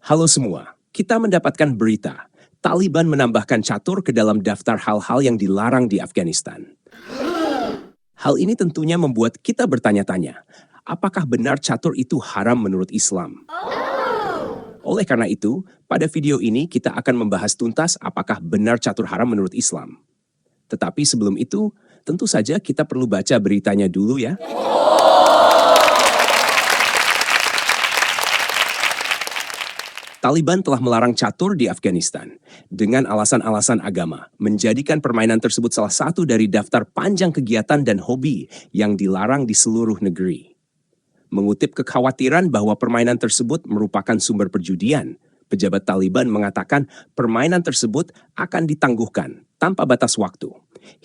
Halo semua, kita mendapatkan berita. Taliban menambahkan catur ke dalam daftar hal-hal yang dilarang di Afghanistan. Hal ini tentunya membuat kita bertanya-tanya, apakah benar catur itu haram menurut Islam? Oleh karena itu, pada video ini kita akan membahas tuntas apakah benar catur haram menurut Islam. Tetapi sebelum itu, tentu saja kita perlu baca beritanya dulu ya. Taliban telah melarang catur di Afghanistan dengan alasan-alasan agama, menjadikan permainan tersebut salah satu dari daftar panjang kegiatan dan hobi yang dilarang di seluruh negeri. Mengutip kekhawatiran bahwa permainan tersebut merupakan sumber perjudian, pejabat Taliban mengatakan permainan tersebut akan ditangguhkan tanpa batas waktu,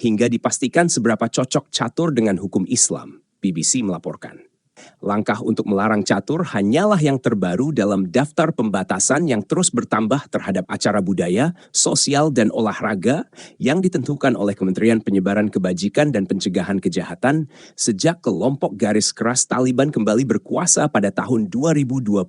hingga dipastikan seberapa cocok catur dengan hukum Islam, BBC melaporkan. Langkah untuk melarang catur hanyalah yang terbaru dalam daftar pembatasan yang terus bertambah terhadap acara budaya, sosial, dan olahraga yang ditentukan oleh Kementerian Penyebaran Kebajikan dan Pencegahan Kejahatan sejak kelompok garis keras Taliban kembali berkuasa pada tahun 2021.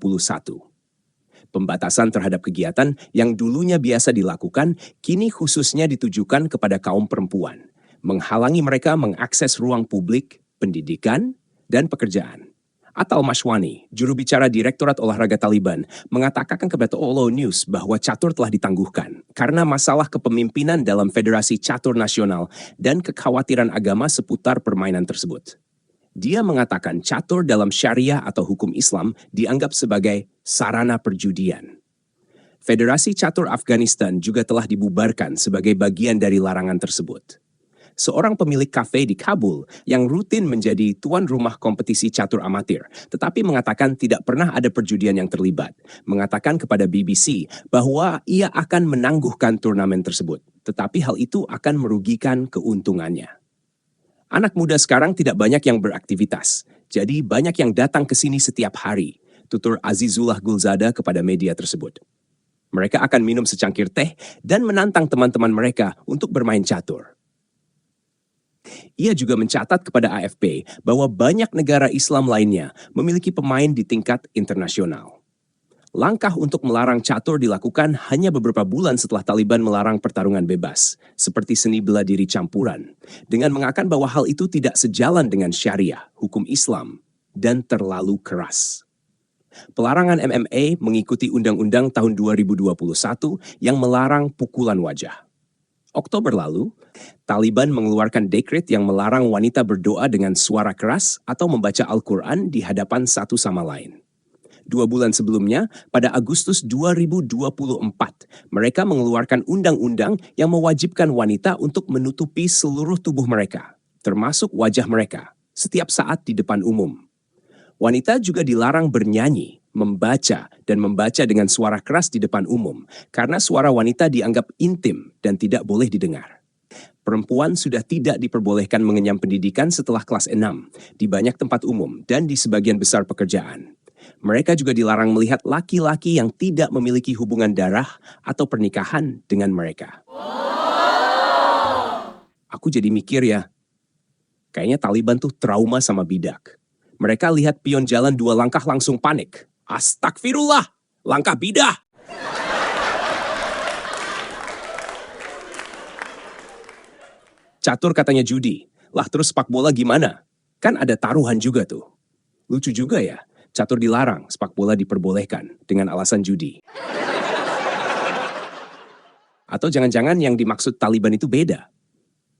Pembatasan terhadap kegiatan yang dulunya biasa dilakukan kini khususnya ditujukan kepada kaum perempuan, menghalangi mereka mengakses ruang publik, pendidikan, dan pekerjaan. Atal Mashwani, juru bicara Direktorat Olahraga Taliban, mengatakan kepada Olo News bahwa catur telah ditangguhkan karena masalah kepemimpinan dalam Federasi Catur Nasional dan kekhawatiran agama seputar permainan tersebut. Dia mengatakan catur dalam syariah atau hukum Islam dianggap sebagai sarana perjudian. Federasi Catur Afghanistan juga telah dibubarkan sebagai bagian dari larangan tersebut. Seorang pemilik kafe di Kabul yang rutin menjadi tuan rumah kompetisi catur amatir, tetapi mengatakan tidak pernah ada perjudian yang terlibat, mengatakan kepada BBC bahwa ia akan menangguhkan turnamen tersebut, tetapi hal itu akan merugikan keuntungannya. Anak muda sekarang tidak banyak yang beraktivitas, jadi banyak yang datang ke sini setiap hari, tutur Azizullah Gulzada kepada media tersebut. Mereka akan minum secangkir teh dan menantang teman-teman mereka untuk bermain catur. Ia juga mencatat kepada AFP bahwa banyak negara Islam lainnya memiliki pemain di tingkat internasional. Langkah untuk melarang catur dilakukan hanya beberapa bulan setelah Taliban melarang pertarungan bebas, seperti seni bela diri campuran, dengan mengatakan bahwa hal itu tidak sejalan dengan syariah, hukum Islam, dan terlalu keras. Pelarangan MMA mengikuti Undang-Undang tahun 2021 yang melarang pukulan wajah. Oktober lalu, Taliban mengeluarkan dekret yang melarang wanita berdoa dengan suara keras atau membaca Al-Quran di hadapan satu sama lain. 2 bulan sebelumnya, pada Agustus 2024, mereka mengeluarkan undang-undang yang mewajibkan wanita untuk menutupi seluruh tubuh mereka, termasuk wajah mereka, setiap saat di depan umum. Wanita juga dilarang bernyanyi, membaca, dan membaca dengan suara keras di depan umum, karena suara wanita dianggap intim dan tidak boleh didengar. Perempuan sudah tidak diperbolehkan mengenyam pendidikan setelah kelas 6, di banyak tempat umum dan di sebagian besar pekerjaan. Mereka juga dilarang melihat laki-laki yang tidak memiliki hubungan darah atau pernikahan dengan mereka. Aku jadi mikir ya, kayaknya Taliban tuh trauma sama bidak. Mereka lihat pion jalan 2 langkah langsung panik. Astagfirullah, langkah bidah. Catur katanya judi. Lah terus sepak bola gimana? Kan ada taruhan juga tuh. Lucu juga ya, catur dilarang, sepak bola diperbolehkan dengan alasan judi. Atau jangan-jangan yang dimaksud Taliban itu beda.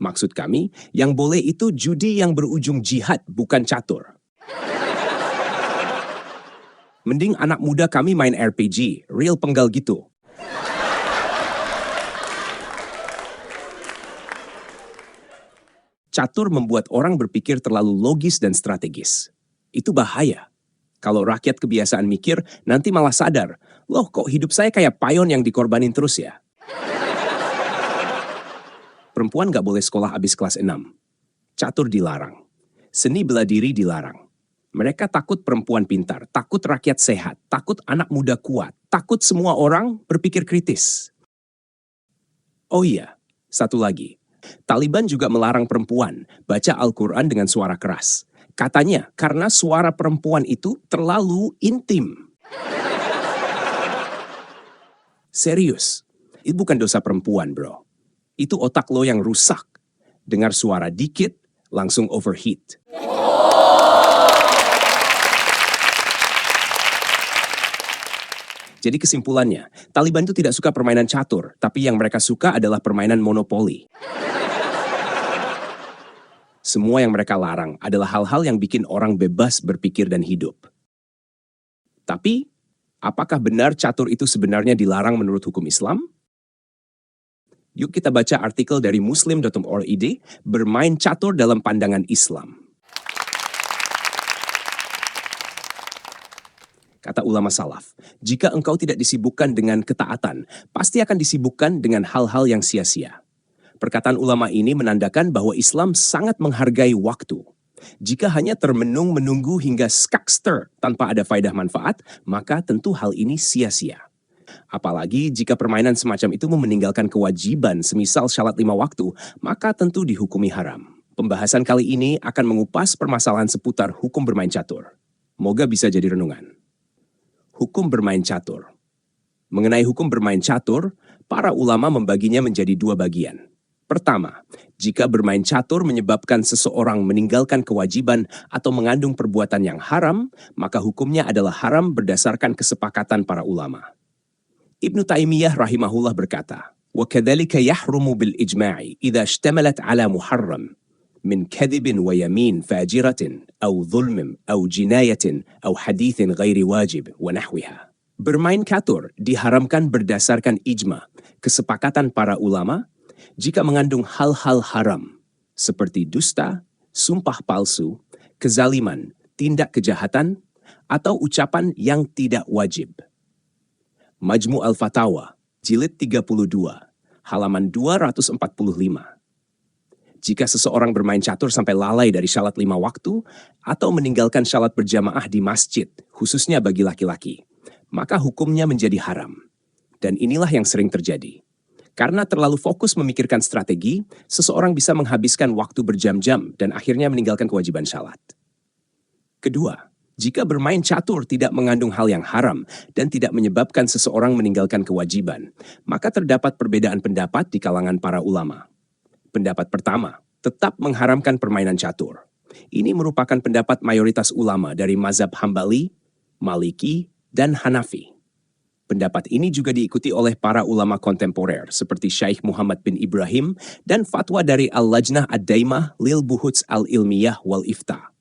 Maksud kami, yang boleh itu judi yang berujung jihad, bukan catur. Mending anak muda kami main RPG, real penggal gitu. Catur membuat orang berpikir terlalu logis dan strategis. Itu bahaya. Kalau rakyat kebiasaan mikir, nanti malah sadar, loh kok hidup saya kayak payon yang dikorbanin terus ya? Perempuan gak boleh sekolah habis kelas 6. Catur dilarang. Seni bela diri dilarang. Mereka takut perempuan pintar, takut rakyat sehat, takut anak muda kuat, takut semua orang berpikir kritis. Oh iya, satu lagi. Taliban juga melarang perempuan baca Al-Quran dengan suara keras. Katanya karena suara perempuan itu terlalu intim. Serius, itu bukan dosa perempuan, bro. Itu otak lo yang rusak. Dengar suara dikit, langsung overheat. Jadi kesimpulannya, Taliban itu tidak suka permainan catur, tapi yang mereka suka adalah permainan monopoli. Semua yang mereka larang adalah hal-hal yang bikin orang bebas berpikir dan hidup. Tapi, apakah benar catur itu sebenarnya dilarang menurut hukum Islam? Yuk kita baca artikel dari muslim.org, bermain catur dalam pandangan Islam. Kata ulama salaf, jika engkau tidak disibukkan dengan ketaatan, pasti akan disibukkan dengan hal-hal yang sia-sia. Perkataan ulama ini menandakan bahwa Islam sangat menghargai waktu. Jika hanya termenung menunggu hingga skakster tanpa ada faedah manfaat, maka tentu hal ini sia-sia. Apalagi jika permainan semacam itu meninggalkan kewajiban semisal syarat 5 waktu, maka tentu dihukumi haram. Pembahasan kali ini akan mengupas permasalahan seputar hukum bermain catur. Moga bisa jadi renungan. Hukum bermain catur. Mengenai hukum bermain catur, para ulama membaginya menjadi 2 bagian. Pertama, jika bermain catur menyebabkan seseorang meninggalkan kewajiban atau mengandung perbuatan yang haram, maka hukumnya adalah haram berdasarkan kesepakatan para ulama. Ibnu Taimiyah rahimahullah berkata, وَكَذَلِكَ يَحْرُمُ بِالْإِجْمَاعِ إِذَا اشْتَمَلَتْ عَلَى مُحَرَّمٍ من كذب ويمين فاجرة أو ظلم أو جناية أو حديث غير واجب ونحوها. Bermain catur diharamkan berdasarkan ijma, kesepakatan para ulama, jika mengandung hal-hal haram, seperti dusta, sumpah palsu, kezaliman, tindak kejahatan, atau ucapan yang tidak wajib. Majmu' al-Fatawa, jilid 32, halaman 245. Jika seseorang bermain catur sampai lalai dari syarat 5 waktu, atau meninggalkan syarat berjamaah di masjid, khususnya bagi laki-laki, maka hukumnya menjadi haram. Dan inilah yang sering terjadi. Karena terlalu fokus memikirkan strategi, seseorang bisa menghabiskan waktu berjam-jam dan akhirnya meninggalkan kewajiban syarat. Kedua, jika bermain catur tidak mengandung hal yang haram dan tidak menyebabkan seseorang meninggalkan kewajiban, maka terdapat perbedaan pendapat di kalangan para ulama. Pendapat pertama, tetap mengharamkan permainan catur. Ini merupakan pendapat mayoritas ulama dari mazhab Hambali, Maliki, dan Hanafi. Pendapat ini juga diikuti oleh para ulama kontemporer seperti Syekh Muhammad bin Ibrahim dan fatwa dari Al-Lajnah Ad-Daimah lil Buhuts Al-Ilmiyah wal Ifta.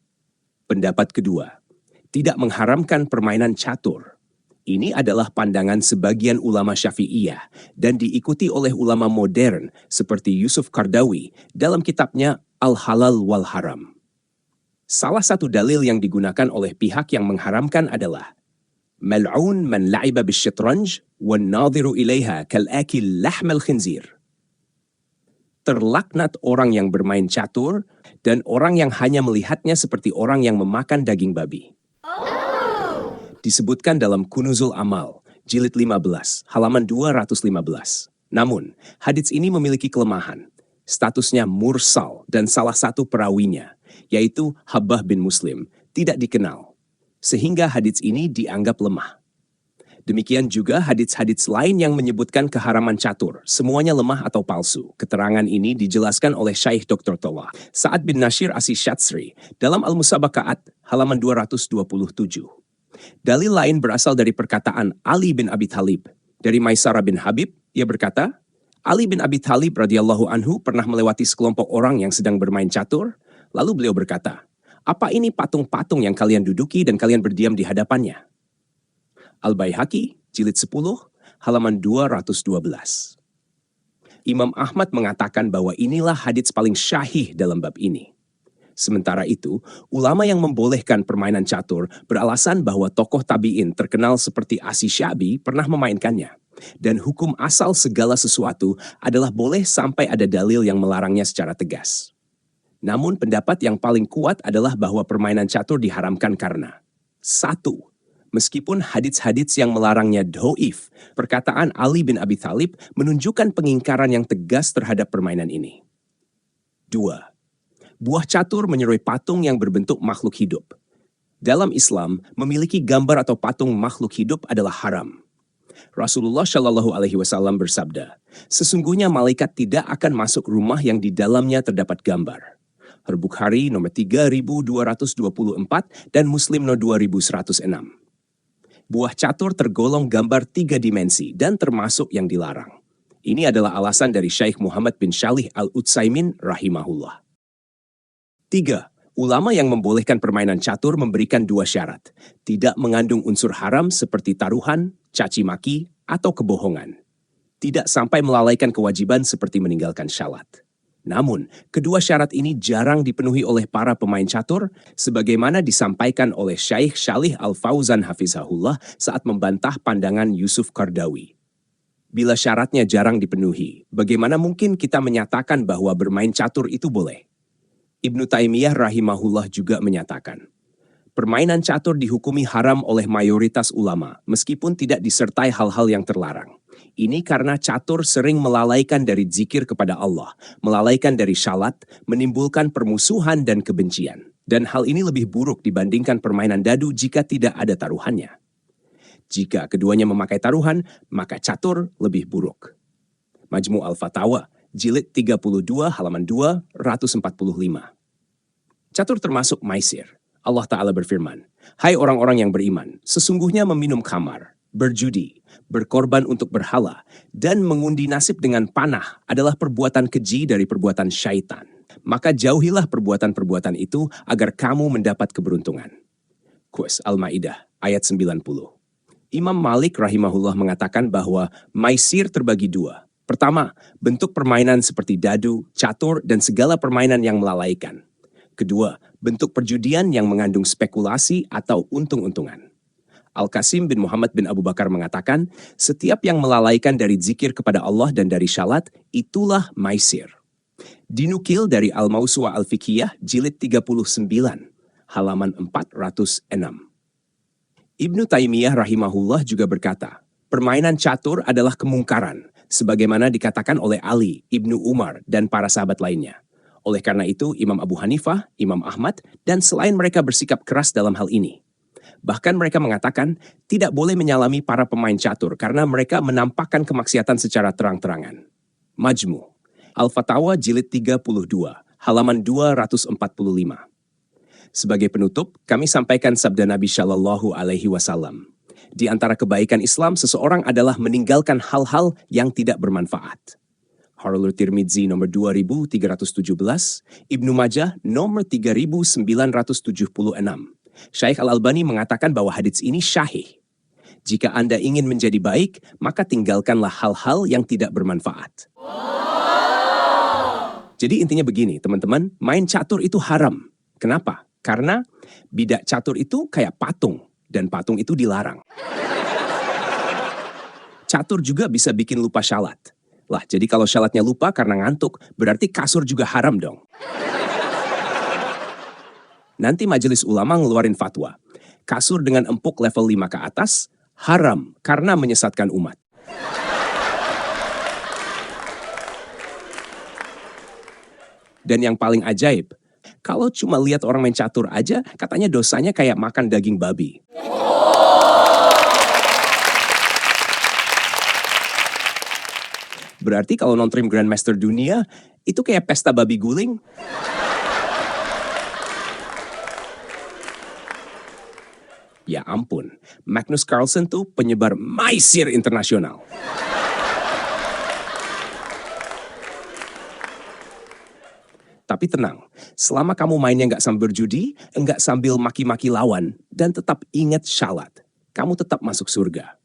Pendapat kedua, tidak mengharamkan permainan catur. Ini adalah pandangan sebagian ulama Syafi'iyah dan diikuti oleh ulama modern seperti Yusuf Qardawi dalam kitabnya Al-Halal wal Haram. Salah satu dalil yang digunakan oleh pihak yang mengharamkan adalah Mal'un man la'iba bisyitranj wan nadhiru ilaiha kal'akil lahmal khinzir. Terlaknat orang yang bermain catur dan orang yang hanya melihatnya seperti orang yang memakan daging babi. Disebutkan dalam Kunuzul Amal, jilid 15, halaman 215. Namun, hadits ini memiliki kelemahan. Statusnya mursal dan salah satu perawinya, yaitu Habbah bin Muslim, tidak dikenal. Sehingga hadits ini dianggap lemah. Demikian juga hadits-hadits lain yang menyebutkan keharaman catur, semuanya lemah atau palsu. Keterangan ini dijelaskan oleh Syekh Dr. Tolah Sa'ad bin Nashir As-Syatsri dalam Al-Musabaqaat, halaman 227. Dalil lain berasal dari perkataan Ali bin Abi Thalib. Dari Maisarah bin Habib, ia berkata, Ali bin Abi Thalib radhiyallahu anhu pernah melewati sekelompok orang yang sedang bermain catur, lalu beliau berkata, apa ini patung-patung yang kalian duduki dan kalian berdiam di hadapannya? Al-Baihaqi, jilid 10, halaman 212. Imam Ahmad mengatakan bahwa inilah hadits paling syahih dalam bab ini. Sementara itu, ulama yang membolehkan permainan catur beralasan bahwa tokoh tabi'in terkenal seperti Asy-Sya'bi pernah memainkannya. Dan hukum asal segala sesuatu adalah boleh sampai ada dalil yang melarangnya secara tegas. Namun pendapat yang paling kuat adalah bahwa permainan catur diharamkan karena 1. Meskipun hadits-hadits yang melarangnya dhaif, perkataan Ali bin Abi Thalib menunjukkan pengingkaran yang tegas terhadap permainan ini. 2. Buah catur menyerupai patung yang berbentuk makhluk hidup. Dalam Islam, memiliki gambar atau patung makhluk hidup adalah haram. Rasulullah Shallallahu Alaihi Wasallam bersabda, sesungguhnya malaikat tidak akan masuk rumah yang di dalamnya terdapat gambar. Al-Bukhari nomor 3224 dan Muslim nomor 2106. Buah catur tergolong gambar 3 dimensi dan termasuk yang dilarang. Ini adalah alasan dari Syekh Muhammad bin Shalih Al-Utsaimin rahimahullah. 3. Ulama yang membolehkan permainan catur memberikan 2 syarat. Tidak mengandung unsur haram seperti taruhan, caci maki, atau kebohongan. Tidak sampai melalaikan kewajiban seperti meninggalkan syalat. Namun, kedua syarat ini jarang dipenuhi oleh para pemain catur, sebagaimana disampaikan oleh Syekh Shalih Al-Fauzan Hafizahullah saat membantah pandangan Yusuf Qardawi. Bila syaratnya jarang dipenuhi, bagaimana mungkin kita menyatakan bahwa bermain catur itu boleh? Ibnu Taimiyah rahimahullah juga menyatakan, permainan catur dihukumi haram oleh mayoritas ulama, meskipun tidak disertai hal-hal yang terlarang. Ini karena catur sering melalaikan dari zikir kepada Allah, melalaikan dari syalat, menimbulkan permusuhan dan kebencian. Dan hal ini lebih buruk dibandingkan permainan dadu jika tidak ada taruhannya. Jika keduanya memakai taruhan, maka catur lebih buruk. Majmu' al-Fatawa, Jilid 32 halaman 245. Catur termasuk maisir. Allah Ta'ala berfirman, hai orang-orang yang beriman, sesungguhnya meminum khamar, berjudi, berkorban untuk berhala, dan mengundi nasib dengan panah adalah perbuatan keji dari perbuatan syaitan. Maka jauhilah perbuatan-perbuatan itu agar kamu mendapat keberuntungan. Qus Al-Ma'idah ayat 90. Imam Malik rahimahullah mengatakan bahwa maisir terbagi 2. Pertama, bentuk permainan seperti dadu, catur, dan segala permainan yang melalaikan. Kedua, bentuk perjudian yang mengandung spekulasi atau untung-untungan. Al-Qasim bin Muhammad bin Abu Bakar mengatakan, setiap yang melalaikan dari zikir kepada Allah dan dari syalat, itulah maisir. Dinukil dari Al-Mawsu'ah Al-Fiqhiyah, Jilid 39, halaman 406. Ibnu Taimiyah rahimahullah juga berkata, permainan catur adalah kemungkaran, sebagaimana dikatakan oleh Ali, Ibnu Umar, dan para sahabat lainnya. Oleh karena itu, Imam Abu Hanifah, Imam Ahmad, dan selain mereka bersikap keras dalam hal ini. Bahkan mereka mengatakan, tidak boleh menyalami para pemain catur karena mereka menampakkan kemaksiatan secara terang-terangan. Majmu' Al-Fatawa Jilid 32, halaman 245. Sebagai penutup, kami sampaikan sabda Nabi Shallallahu Alaihi Wasallam. Di antara kebaikan Islam, seseorang adalah meninggalkan hal-hal yang tidak bermanfaat. Harul Tirmidzi nomor 2317, Ibnu Majah nomor 3976. Syekh Al-Albani mengatakan bahwa hadits ini syahih. Jika Anda ingin menjadi baik, maka tinggalkanlah hal-hal yang tidak bermanfaat. Jadi intinya begini, teman-teman, main catur itu haram. Kenapa? Karena bidak catur itu kayak patung. Dan patung itu dilarang. Catur juga bisa bikin lupa syalat. Lah, jadi kalau syalatnya lupa karena ngantuk, berarti kasur juga haram dong. Nanti majelis ulama ngeluarin fatwa. Kasur dengan empuk level 5 ke atas, haram karena menyesatkan umat. Dan yang paling ajaib, kalau cuma lihat orang main catur aja, katanya dosanya kayak makan daging babi. Berarti kalau non-trim Grandmaster dunia, itu kayak pesta babi guling. Ya ampun, Magnus Carlsen tuh penyebar maisir internasional. Tapi tenang, selama kamu mainnya nggak sambil berjudi, nggak sambil maki-maki lawan, dan tetap ingat syalat, kamu tetap masuk surga.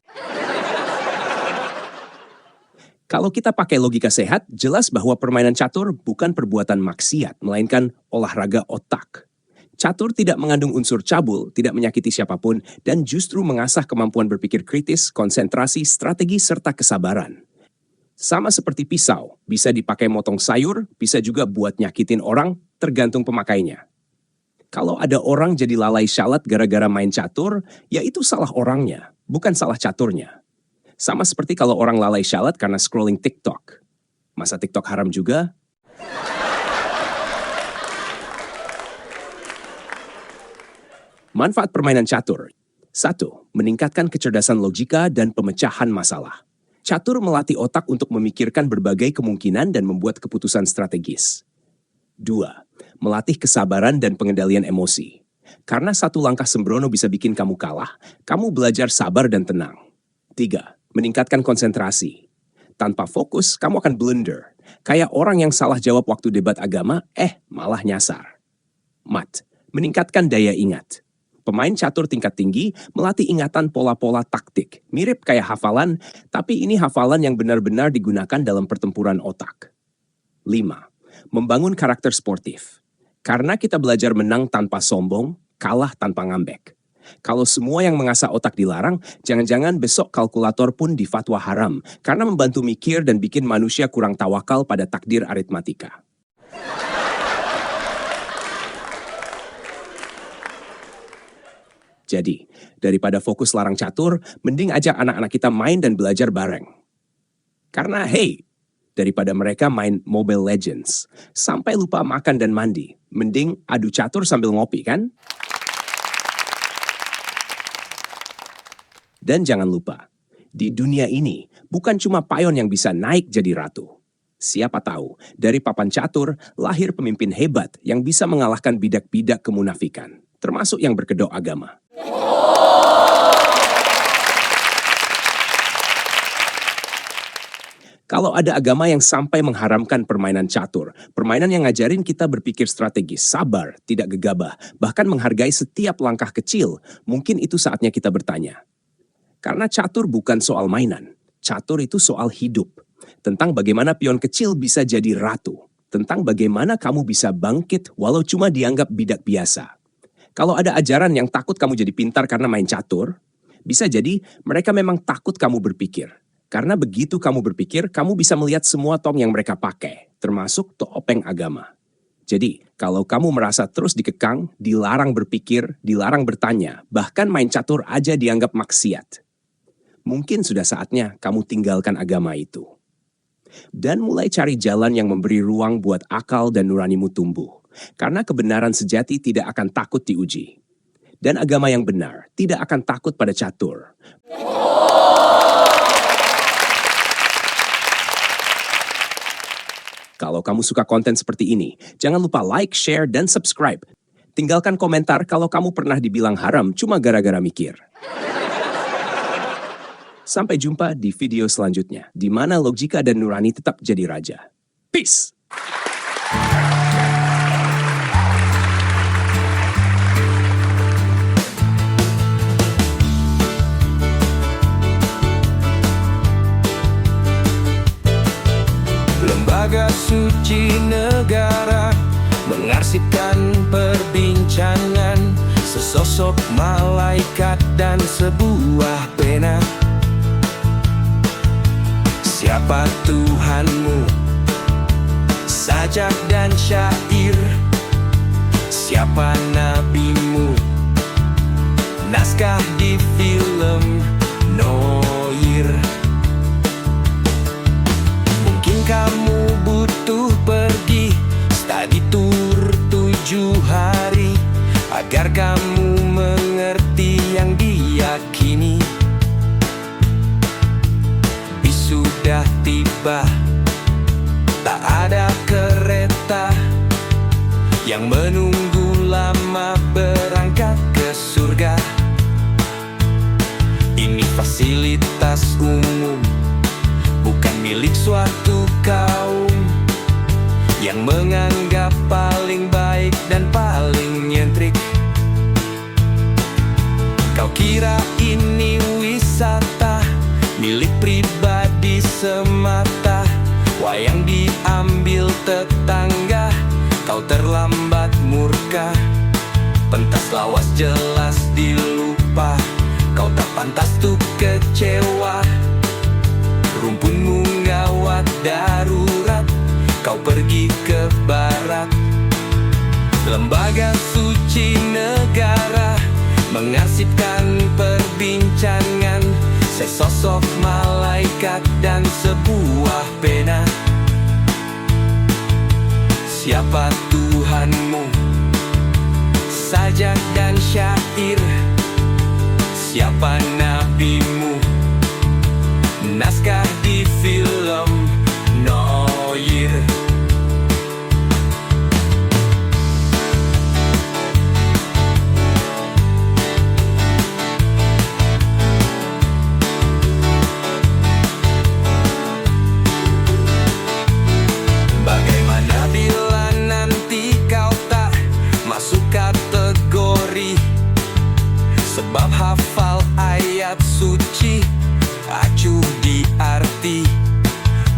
Kalau kita pakai logika sehat, jelas bahwa permainan catur bukan perbuatan maksiat, melainkan olahraga otak. Catur tidak mengandung unsur cabul, tidak menyakiti siapapun, dan justru mengasah kemampuan berpikir kritis, konsentrasi, strategi, serta kesabaran. Sama seperti pisau, bisa dipakai motong sayur, bisa juga buat nyakitin orang, tergantung pemakainya. Kalau ada orang jadi lalai syalat gara-gara main catur, ya itu salah orangnya, bukan salah caturnya. Sama seperti kalau orang lalai syalat karena scrolling TikTok. Masa TikTok haram juga? Manfaat permainan catur. 1. Meningkatkan kecerdasan logika dan pemecahan masalah. Catur melatih otak untuk memikirkan berbagai kemungkinan dan membuat keputusan strategis. 2. Melatih kesabaran dan pengendalian emosi. Karena satu langkah sembrono bisa bikin kamu kalah, kamu belajar sabar dan tenang. 3. Meningkatkan konsentrasi. Tanpa fokus, kamu akan blunder. Kayak orang yang salah jawab waktu debat agama, malah nyasar. 4. Meningkatkan daya ingat. Pemain catur tingkat tinggi melatih ingatan pola-pola taktik. Mirip kayak hafalan, tapi ini hafalan yang benar-benar digunakan dalam pertempuran otak. 5. Membangun karakter sportif. Karena kita belajar menang tanpa sombong, kalah tanpa ngambek. Kalau semua yang mengasah otak dilarang, jangan-jangan besok kalkulator pun difatwa haram karena membantu mikir dan bikin manusia kurang tawakal pada takdir aritmatika. Jadi, daripada fokus larang catur, mending ajak anak-anak kita main dan belajar bareng. Karena daripada mereka main Mobile Legends, sampai lupa makan dan mandi, mending adu catur sambil ngopi kan? Dan jangan lupa, di dunia ini bukan cuma payon yang bisa naik jadi ratu. Siapa tahu, dari papan catur lahir pemimpin hebat yang bisa mengalahkan bidak-bidak kemunafikan, termasuk yang berkedok agama. Kalau ada agama yang sampai mengharamkan permainan catur, permainan yang ngajarin kita berpikir strategis, sabar, tidak gegabah, bahkan menghargai setiap langkah kecil, mungkin itu saatnya kita bertanya. Karena catur bukan soal mainan, catur itu soal hidup. Tentang bagaimana pion kecil bisa jadi ratu. Tentang bagaimana kamu bisa bangkit walau cuma dianggap bidak biasa. Kalau ada ajaran yang takut kamu jadi pintar karena main catur, bisa jadi mereka memang takut kamu berpikir. Karena begitu kamu berpikir, kamu bisa melihat semua tong yang mereka pakai, termasuk topeng agama. Jadi, kalau kamu merasa terus dikekang, dilarang berpikir, dilarang bertanya, bahkan main catur aja dianggap maksiat. Mungkin sudah saatnya kamu tinggalkan agama itu. Dan mulai cari jalan yang memberi ruang buat akal dan nuranimu tumbuh. Karena kebenaran sejati tidak akan takut diuji. Dan agama yang benar tidak akan takut pada catur. Kalau kamu suka konten seperti ini, jangan lupa like, share, dan subscribe. Tinggalkan komentar kalau kamu pernah dibilang haram cuma gara-gara mikir. Sampai jumpa di video selanjutnya, di mana logika dan nurani tetap jadi raja. Peace! Lembaga suci negara mengarsipkan perbincangan sesosok malaikat dan sebuah pena. Siapa Tuhanmu? Sajak dan syair. Siapa nabimu? Naskah di film Noir. Mungkin kamu butuh pergi study tour 7 hari agar kamu mengerti yang diyakini. Sudah tiba, tak ada kereta yang menunggu lama berangkat ke surga. Ini fasilitas umum, bukan milik suatu kaum yang menganggap paling baik dan paling nyentrik. Kau kira ini wisata milik pribadi semata, wayang diambil tetangga, kau terlambat murka. Pentas lawas jelas dilupa, kau tak pantas tuh kecewa. Rumpunmu ngawat darurat, kau pergi ke barat. Lembaga suci negara mengarsipkan perbincangan sesosok malaikat dan sebuah pena. Siapa Tuhanmu? Sajak dan syair. Siapa nabimu? Naskah di film Noir. Bagaimana bila nanti kau tak masuk kategori, sebab hafal ayat suci acuh di arti?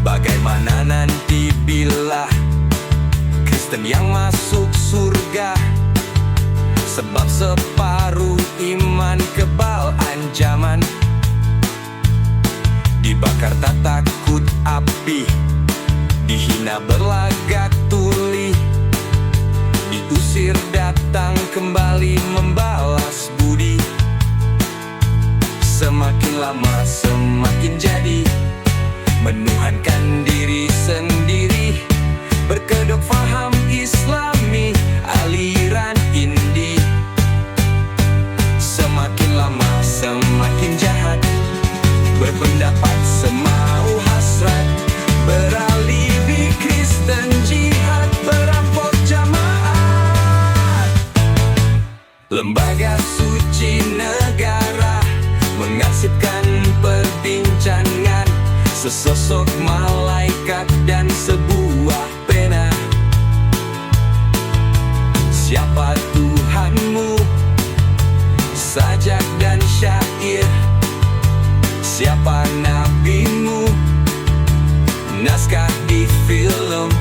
Bagaimana nanti bila Kristen yang masuk surga, sebab separuh iman kebal ancaman? Dibakar tak takut api, dihina berlagak tuli, diusir datang kembali membalas budi. Semakin lama semakin jadi menuhankan diri sendiri, berkedok faham Islami, aliran Indi. Semakin lama semakin jahat, berpendapat semau hasrat, beralibi Kristen jihad, perampok jamaat. Lembaga suci negara mengarsipkan perbincangan sesosok malaikat dan sebuah pena. Siapa Tuhanmu? Sajak dan syair. Siapa nabimu? Naskah di film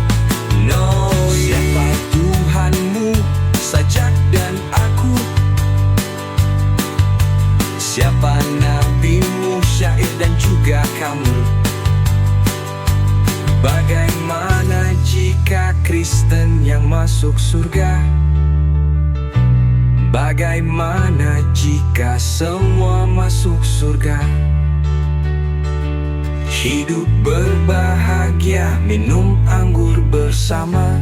Noir. Siapa Tuhanmu? Sajak dan aku. Siapa nabimu? Syair dan juga kamu. Bagaimana jika Kristen yang masuk surga? Bagaimana jika semua masuk surga? Hidup berbahagia, minum anggur bersama.